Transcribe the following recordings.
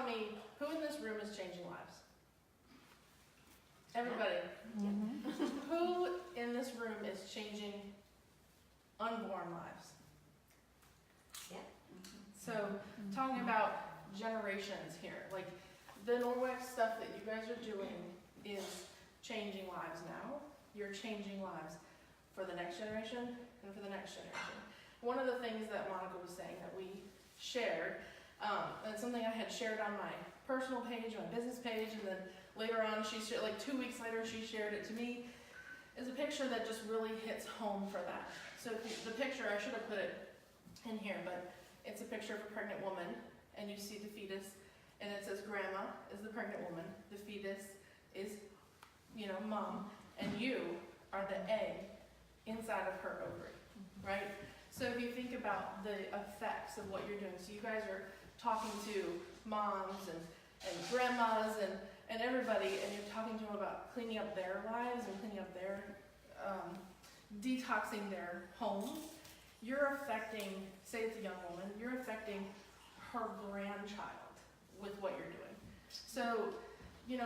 me, who in this room is changing lives? Everybody. Who in this room is changing unborn lives? Yeah. So, talking about generations here, like the Norwex stuff that you guys are doing is changing lives now. You're changing lives for the next generation and for the next generation. One of the things that Monica was saying that we shared, and something I had shared on my personal page, my business page, and then later on she shared, like 2 weeks later she shared it to me, is a picture that just really hits home for that. So the picture, I should have put it in here, but it's a picture of a pregnant woman, and you see the fetus, and it says grandma is the pregnant woman, the fetus is, mom, and you are the egg inside of her ovary, right? So if you think about the effects of what you're doing, so you guys are talking to moms and grandmas and everybody, and you're talking to them about cleaning up their lives and cleaning up their, detoxing their homes, you're affecting, say it's a young woman, you're affecting her grandchild with what you're doing. So,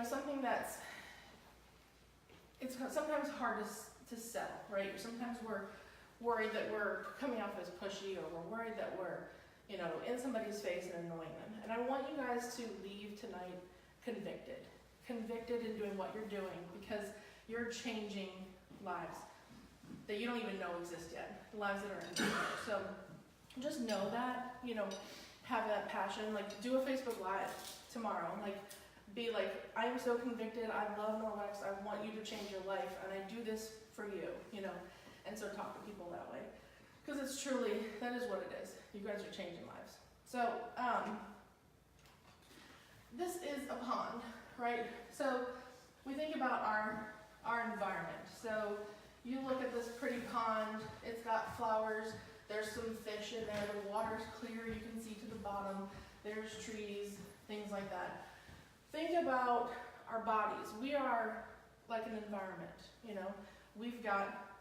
something that's, it's sometimes hard to sell, right? Sometimes we're worried that we're coming off as pushy, or we're worried that we're, in somebody's face and annoying them. And I want you guys to leave tonight convicted in doing what you're doing, because you're changing lives that you don't even know exist yet, lives that are in the future. So just know that, have that passion, like do a Facebook Live tomorrow, be like, I am so convicted, I love Norwex, I want you to change your life, and I do this for you, and so talk to people that way. Because it's truly, that is what it is. You guys are changing lives. So, this is a pond, right? So, we think about our environment. So, you look at this pretty pond, it's got flowers, there's some fish in there, the water's clear, you can see to the bottom, there's trees, things like that. Think about our bodies. We are like an environment, We've got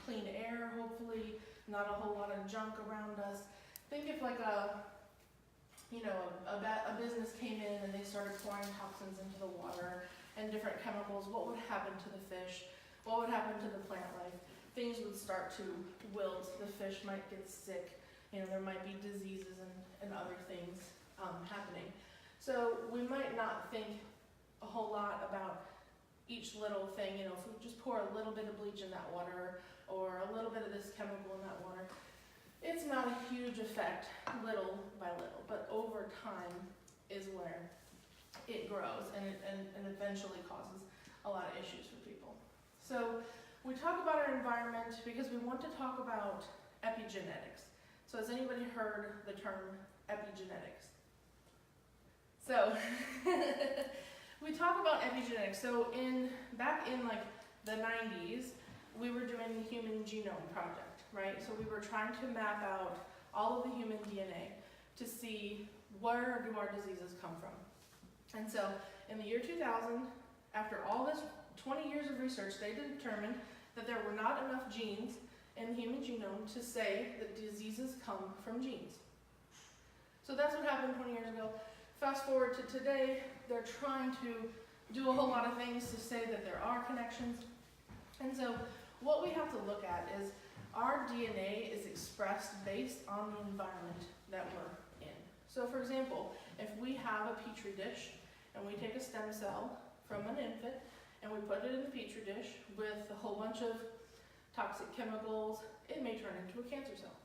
clean air, hopefully, not a whole lot of junk around us. Think if like a business came in and they started pouring toxins into the water and different chemicals, what would happen to the fish? What would happen to the plant life? Things would start to wilt, the fish might get sick, there might be diseases and other things happening. So we might not think a whole lot about each little thing, if we just pour a little bit of bleach in that water or a little bit of this chemical in that water, it's not a huge effect little by little, but over time is where it grows and eventually causes a lot of issues for people. So we talk about our environment because we want to talk about epigenetics. So has anybody heard the term epigenetics? So we talk about epigenetics. So back in like the 90s, we were doing the Human Genome Project, right? So we were trying to map out all of the human DNA to see where do our diseases come from. And so in the year 2000, after all this 20 years of research, they determined that there were not enough genes in the human genome to say that diseases come from genes. So that's what happened 20 years ago. Fast forward to today, they're trying to do a whole lot of things to say that there are connections. And so what we have to look at is our DNA is expressed based on the environment that we're in. So for example, if we have a petri dish and we take a stem cell from an infant and we put it in the petri dish with a whole bunch of toxic chemicals, it may turn into a cancer cell.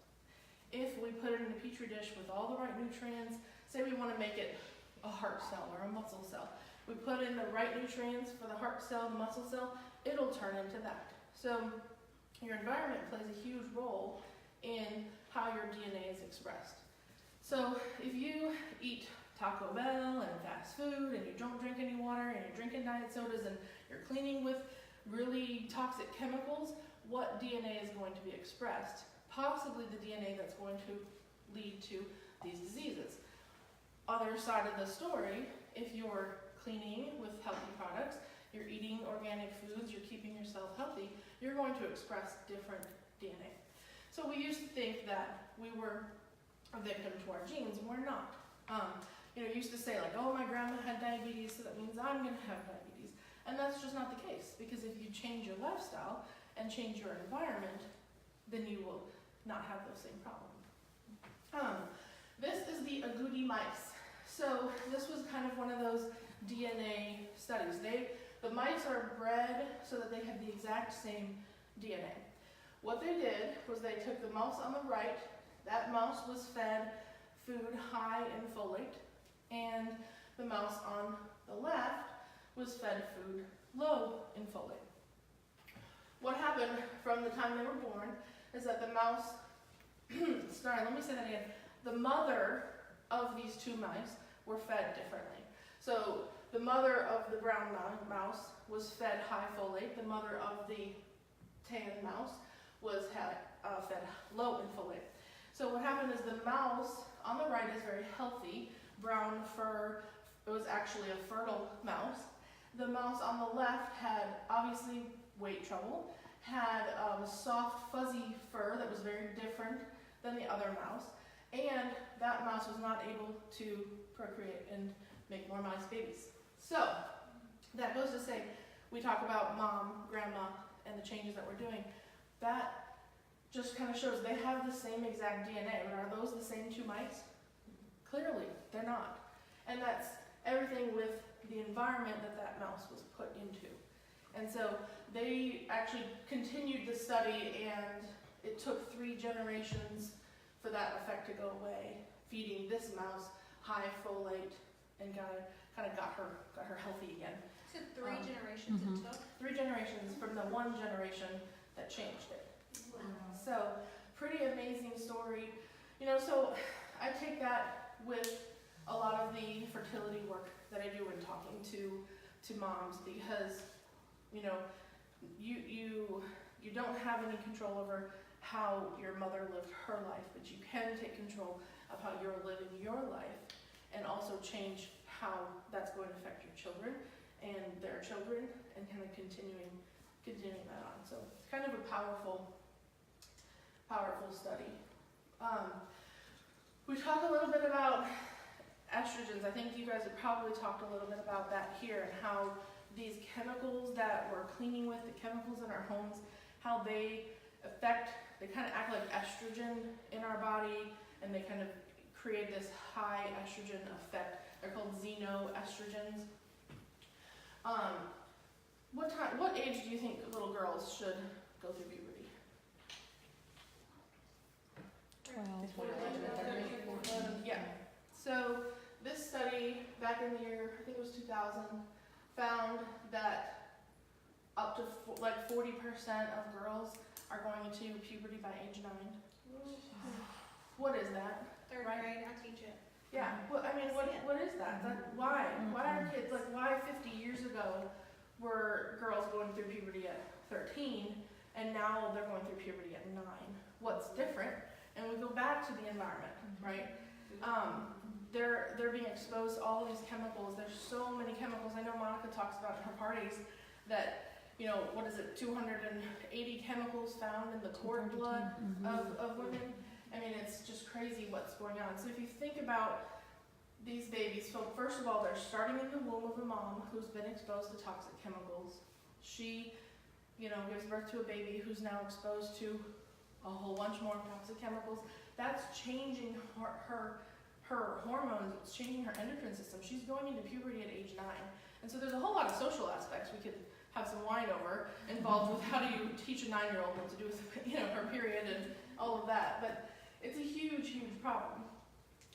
If we put it in a petri dish with all the right nutrients, say we want to make it a heart cell or a muscle cell, we put in the right nutrients for the heart cell, the muscle cell, it'll turn into that. So your environment plays a huge role in how your DNA is expressed. So if you eat Taco Bell and fast food and you don't drink any water and you're drinking diet sodas and you're cleaning with really toxic chemicals, what DNA is going to be expressed? Possibly the DNA that's going to lead to these diseases. Other side of the story, if you're cleaning with healthy products, you're eating organic foods, you're keeping yourself healthy, you're going to express different DNA. So we used to think that we were a victim to our genes, and we're not. used to say like, oh, my grandma had diabetes, so that means I'm gonna have diabetes. And that's just not the case, because if you change your lifestyle and change your environment, then you will not have those same problems. This is the agouti mice. So this was kind of one of those DNA studies. The mice are bred so that they have the exact same DNA. What they did was they took the mouse on the right. That mouse was fed food high in folate, and the mouse on the left was fed food low in folate. What happened from the time they were born is that the mouse, sorry, let me say that again. The mother of these two mice were fed differently. So the mother of the brown mouse was fed high folate. The mother of the tan mouse was fed low in folate. So what happened is the mouse on the right is very healthy, brown fur. It was actually a fertile mouse. The mouse on the left had obviously weight trouble, had soft fuzzy fur that was very different than the other mouse, and that mouse was not able to procreate and make more mice babies. So that goes to say, we talk about mom, grandma, and the changes that we're doing. That just kind of shows they have the same exact DNA, but are those the same two mice? Clearly, they're not. And that's everything with the environment that mouse was put into. And so they actually continued the study, and it took 3 generations for that effect to go away, feeding this mouse high folate, and kind of got her healthy again. So 3 generations it took? 3 generations from the one generation that changed it. Wow. So, pretty amazing story. So I take that with a lot of the fertility work that I do when talking to moms, because you don't have any control over how your mother lived her life, but you can take control of how you're living your life, and also change how that's going to affect your children and their children, and kind of continuing that on. So it's kind of a powerful study. We talked a little bit about estrogens. I think you guys have probably talked a little bit about that here, and how these chemicals that we're cleaning with, the chemicals in our homes, how they kind of act like estrogen in our body, and they kind of create this high estrogen effect. They're called xenoestrogens. What age do you think little girls should go through puberty? 12. Yeah. So this study back in the year, I think it was 2000, found that up to 40% of girls are going to puberty by age 9. What is that? 3rd grade, I teach it. Yeah. Well, I mean, what is that? Why? Why are kids why 50 years ago were girls going through puberty at 13, and now they're going through puberty at 9? What's different? And we go back to the environment, right? They're being exposed to all of these chemicals. There's so many chemicals. I know Monica talks about in her parties that, 280 chemicals found in the cord blood of women. I mean, it's just crazy what's going on. So if you think about these babies, so first of all, they're starting in the womb of a mom who's been exposed to toxic chemicals. She, gives birth to a baby who's now exposed to a whole bunch more toxic chemicals. That's changing her hormones. It's changing her endocrine system. She's going into puberty at age 9. And so there's a whole lot of social aspects we could have some wine over involved with how do you teach a 9-year-old what to do with, her period and all of that. But it's a huge, huge problem.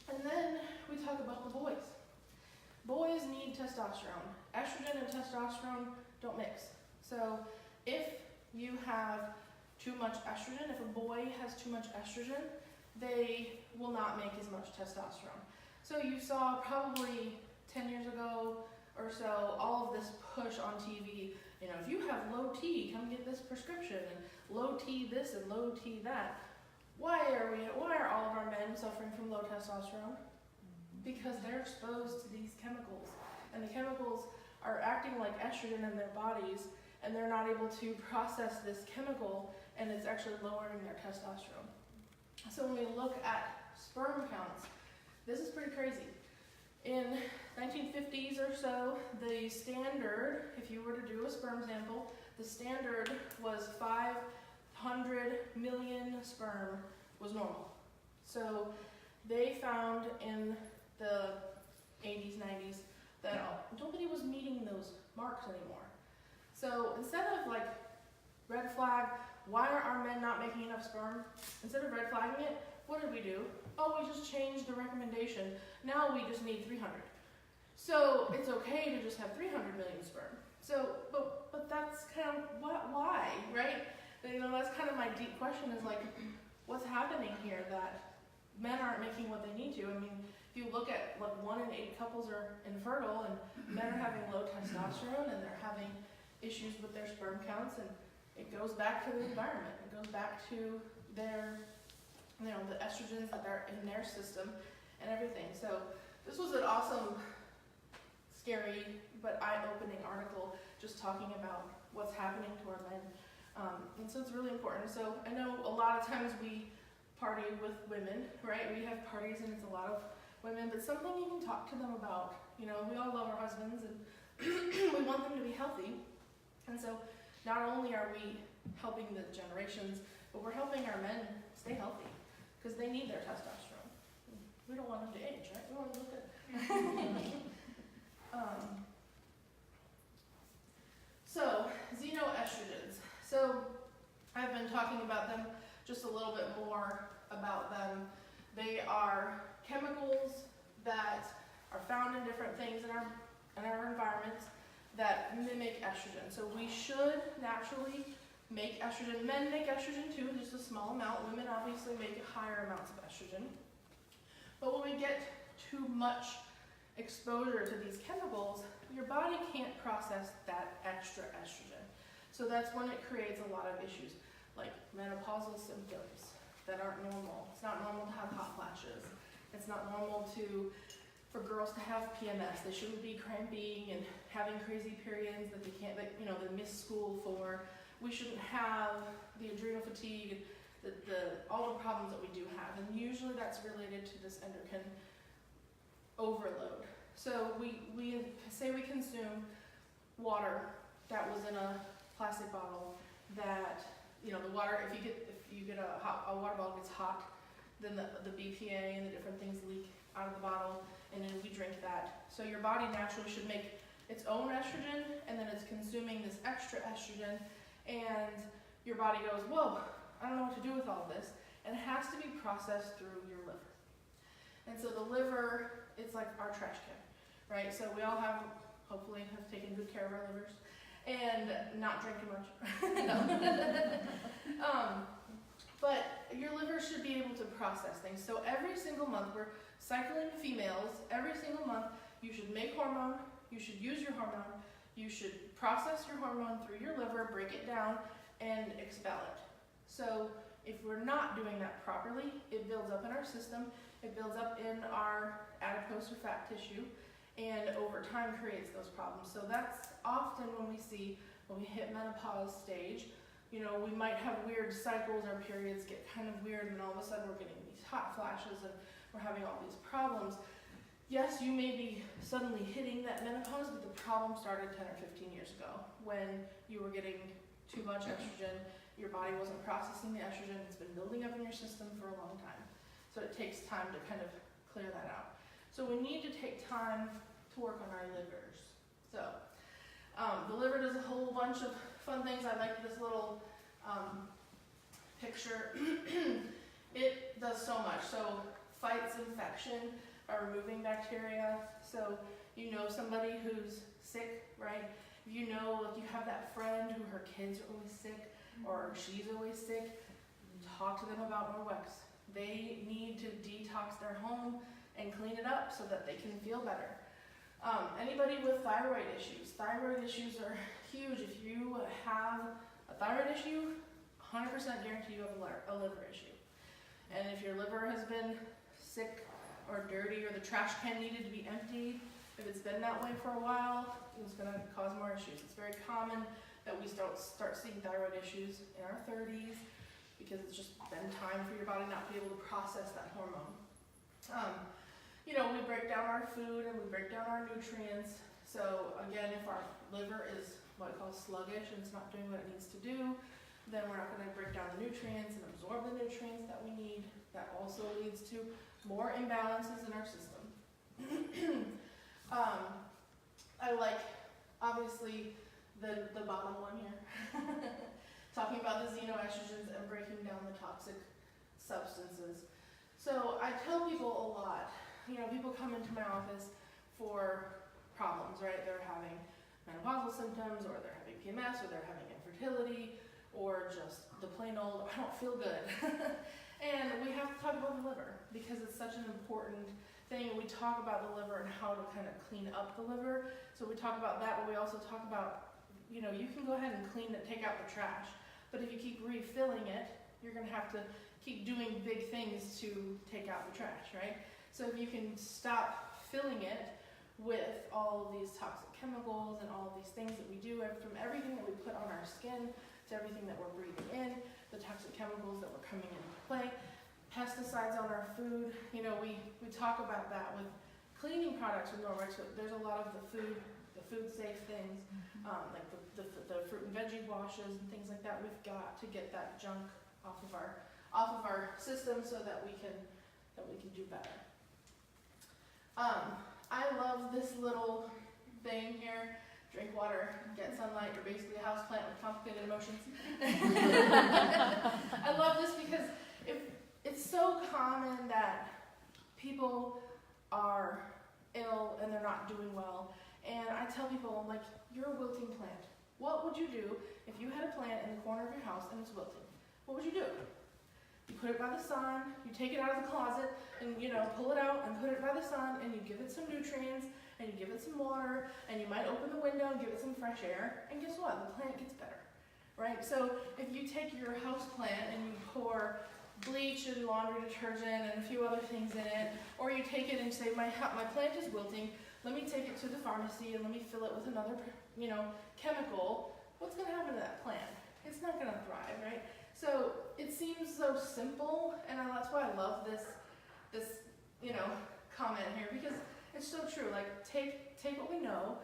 And then we talk about the boys. Boys need testosterone. Estrogen and testosterone don't mix. So if you have too much estrogen, if a boy has too much estrogen, they will not make as much testosterone. So you saw probably 10 years ago or so all of this push on TV, if you have low T, come get this prescription, and low T this and low T that. Why are all of our men suffering from low testosterone? Because they're exposed to these chemicals, and the chemicals are acting like estrogen in their bodies, and they're not able to process this chemical, and it's actually lowering their testosterone. So when we look at sperm counts, this is pretty crazy. In 1950s or so, the standard, if you were to do a sperm sample, the standard was 500 million sperm was normal. So they found in the 80s, 90s, that nobody was meeting those marks anymore. So instead of like red flag, why are our men not making enough sperm? Instead of red flagging it, what did we do? Oh, we just changed the recommendation. Now we just need 300. So it's okay to just have 300 million sperm. So, but that's kind of why, right? You know, that's kind of my deep question is like, what's happening here that men aren't making what they need to? I mean, if you look at like 1 in 8 couples are infertile and men are having low testosterone and they're having issues with their sperm counts, and it goes back to the environment. It goes back to their, you know, the estrogens that are in their system and everything. So this was an awesome, scary, but eye-opening article just talking about what's happening to our men. And so it's really important. So I know a lot of times we party with women, right? We have parties and it's a lot of women, but something you can talk to them about. You know, we all love our husbands and we want them to be healthy. And so not only are we helping the generations, but we're helping our men stay healthy because they need their testosterone. We don't want them to age, right? We want them to look good. So, xenoestrogens. So, I've been talking about them just a little bit more about them. They are chemicals that are found in different things in our environments that mimic estrogen. So we should naturally make estrogen. Men make estrogen too, just a small amount. Women obviously make higher amounts of estrogen. But when we get too much exposure to these chemicals, your body can't process that extra estrogen. So that's when it creates a lot of issues, like menopausal symptoms that aren't normal. It's not normal to have hot flashes. It's not normal for girls to have PMS. They shouldn't be cramping and having crazy periods that they can't, they miss school for. We shouldn't have the adrenal fatigue, all the problems that we do have. And usually that's related to this endocrine overload. So we say we consume water that was in a plastic bottle that, the water, if you get a water bottle gets hot, then the BPA and the different things leak out of the bottle, and then we drink that. So your body naturally should make its own estrogen, and then it's consuming this extra estrogen, and your body goes, whoa, I don't know what to do with all this, and it has to be processed through your liver. And so the liver, it's like our trash can, right? So we all hopefully have taken good care of our livers, and not drink too much. But your liver should be able to process things. So every single month, we're cycling females. Every single month, you should make hormone, you should use your hormone, you should process your hormone through your liver, break it down, and expel it. So if we're not doing that properly, it builds up in our system, it builds up in our adipose or fat tissue, and over time creates those problems. So that's often when we hit menopause stage. We might have weird cycles, our periods get kind of weird, and all of a sudden we're getting these hot flashes and we're having all these problems. Yes, you may be suddenly hitting that menopause, but the problem started 10 or 15 years ago when you were getting too much estrogen, your body wasn't processing the estrogen, it's been building up in your system for a long time. So it takes time to kind of clear that out. So we need to take time to work on our livers. So the liver does a whole bunch of fun things. I like this little picture. It does so much. So fights infection by removing bacteria. So somebody who's sick, right? If you have that friend who her kids are always sick or she's always sick, talk to them about Norwex. They need to detox their home and clean it up so that they can feel better. Anybody with thyroid issues are huge. If you have a thyroid issue, 100% guarantee you have a liver issue. And if your liver has been sick or dirty, or the trash can needed to be emptied, if it's been that way for a while, it's going to cause more issues. It's very common that we start seeing thyroid issues in our 30s because it's just been time for your body not to be able to process that hormone. We break down our food and we break down our nutrients. So again, if our liver is what I call sluggish and it's not doing what it needs to do, then we're not going to break down the nutrients and absorb the nutrients that we need. That also leads to more imbalances in our system. I like, obviously, the bottom one here, talking about the xenoestrogens and breaking down the toxic substances. So I tell people a lot, people come into my office for problems, right? They're having menopausal symptoms, or they're having PMS, or they're having infertility, or just the plain old, I don't feel good. And we have to talk about the liver, because it's such an important thing. We talk about the liver and how to kind of clean up the liver. So we talk about that, but we also talk about, you can go ahead and clean it, take out the trash. But if you keep refilling it, you're going to have to keep doing big things to take out the trash, right? So if you can stop filling it with all of these toxic chemicals and all of these things that we do, from everything that we put on our skin to everything that we're breathing in, the toxic chemicals that were coming into play, pesticides on our food, we talk about that with cleaning products with Norwex. There's a lot of the food safe things, like the fruit and veggie washes and things like that. We've got to get that junk off of our system so that we can do better. I love this little thing here. Drink water, get sunlight. You're basically a houseplant with complicated emotions. I love this because it's so common that people are ill and they're not doing well. And I tell people, I'm like, you're a wilting plant. What would you do if you had a plant in the corner of your house and it's wilting? What would you do? You put it by the sun, you take it out of the closet and, pull it out and put it by the sun, and you give it some nutrients and you give it some water, and you might open the window and give it some fresh air, and guess what? The plant gets better, right? So if you take your house plant and you pour bleach and laundry detergent and a few other things in it, or you take it and say, my plant is wilting, let me take it to the pharmacy and let me fill it with another, chemical, what's going to happen to that plant? It's not going to thrive, right? So it seems so simple, and that's why I love this comment here, because it's so true. Like, take what we know,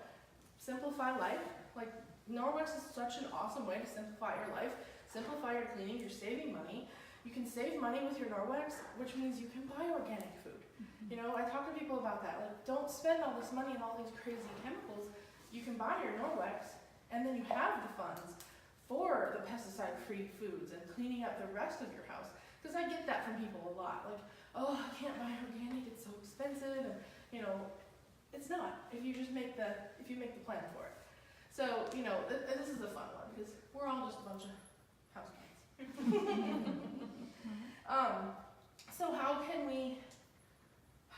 simplify life. Like, Norwex is such an awesome way to simplify your life, simplify your cleaning. You're saving money. You can save money with your Norwex, which means you can buy organic food. I talk to people about that. Like, don't spend all this money on all these crazy chemicals. You can buy your Norwex, and then you have the funds for the pesticide-free foods and cleaning up the rest of your house. Because I get that from people a lot. Like, oh, I can't buy organic, it's so expensive, and it's not. If you make the plan for it. So, this is a fun one because we're all just a bunch of houseplants. So how can we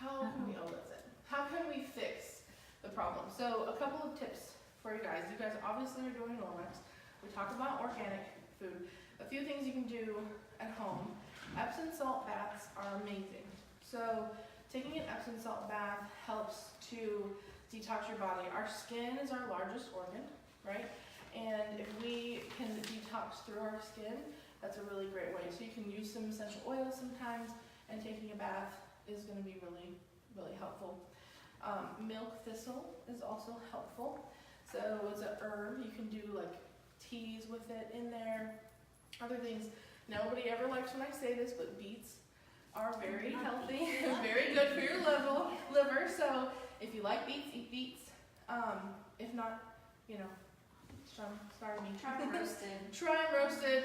How can we fix the problem? So a couple of tips for you guys. You guys obviously are doing Norwex. We talk about organic food. A few things you can do at home. Epsom salt baths are amazing. So taking an Epsom salt bath helps to detox your body. Our skin is our largest organ, right? And if we can detox through our skin, that's a really great way. So you can use some essential oils sometimes, and taking a bath is going to be really, really helpful. Milk thistle is also helpful. So it's an herb. You can do like teas with it in there. Other things. Nobody ever likes when I say this, but beets are very healthy, very good for your liver. So if you like beets, eat beets. If not, sorry me. Try roasted. Try roasted.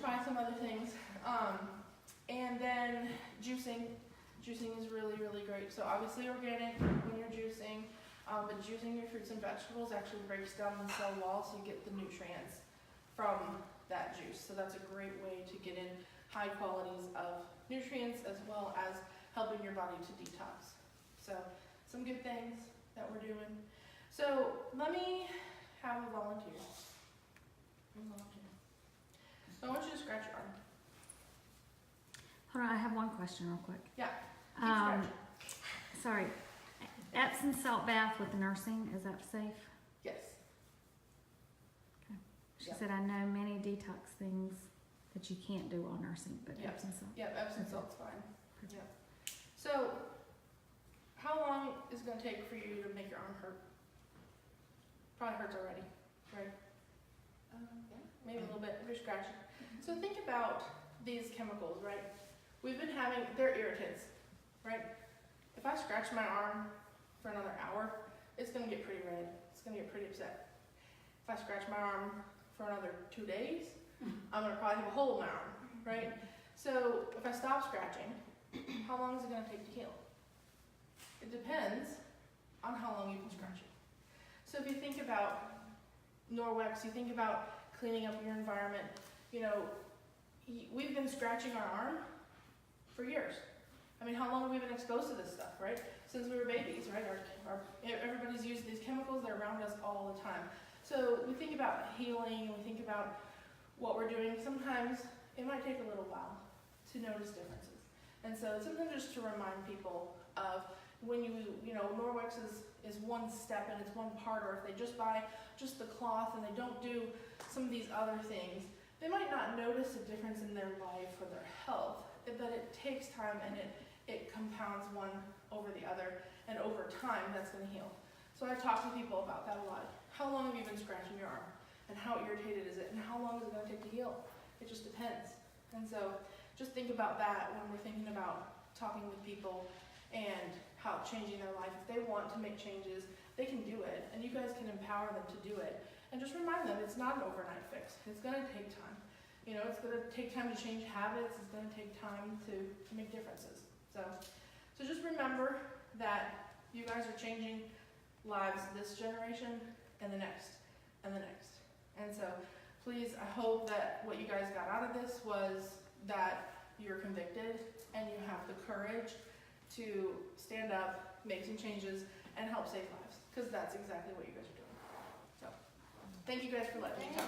Try some other things. And then juicing. Juicing is really, really great. So obviously organic when you're juicing, but juicing your fruits and vegetables actually breaks down the cell wall, so you get the nutrients from that juice. So that's a great way to get in high qualities of nutrients as well as helping your body to detox. So some good things that we're doing. So let me have a volunteer. So I want you to scratch your arm. Hold on, I have one question real quick. Yeah. Sorry. Epsom salt bath with nursing, is that safe? Yes. She Yep. said, I know many detox things that you can't do while nursing, but Yep. Epsom salt. Yep, Epsom Okay. salt's fine. Yeah. So, how long is it gonna take for you to make your arm hurt? Probably hurts already, right? Maybe a little bit if you're scratching. So think about these chemicals, right? They're irritants, right? If I scratch my arm for another hour, it's gonna get pretty red. It's gonna get pretty upset. If I scratch my arm for another 2 days, I'm gonna probably have a hole in my arm, right? So if I stop scratching, how long is it gonna take to heal? It depends on how long you've been scratching. So if you think about Norwex, you think about cleaning up your environment, you know, we've been scratching our arm for years. I mean, how long have we been exposed to this stuff, right? Since we were babies, right? Everybody's used these chemicals, they're around us all the time. So we think about healing, we think about what we're doing. Sometimes it might take a little while to notice differences. And so it's something just to remind people of when you know, Norwex is one step and it's one part, or if they just buy just the cloth and they don't do some of these other things, they might not notice a difference in their life or their health, but it takes time and it compounds one over the other, and over time that's gonna heal. So I talk to people about that a lot. How long have you been scratching your arm? And how irritated is it? And how long is it gonna take to heal? It just depends. And so just think about that when we're thinking about talking with people and how changing their life. If they want to make changes, they can do it, and you guys can empower them to do it. And just remind them it's not an overnight fix. It's gonna take time. You know, it's gonna take time to change habits. It's gonna take time to make differences. So just remember that you guys are changing lives this generation and the next and the next. And so please, I hope that what you guys got out of this was that you're convicted and you have the courage to stand up, make some changes, and help save lives, because that's exactly what you guys are doing. So thank you guys for letting me talk.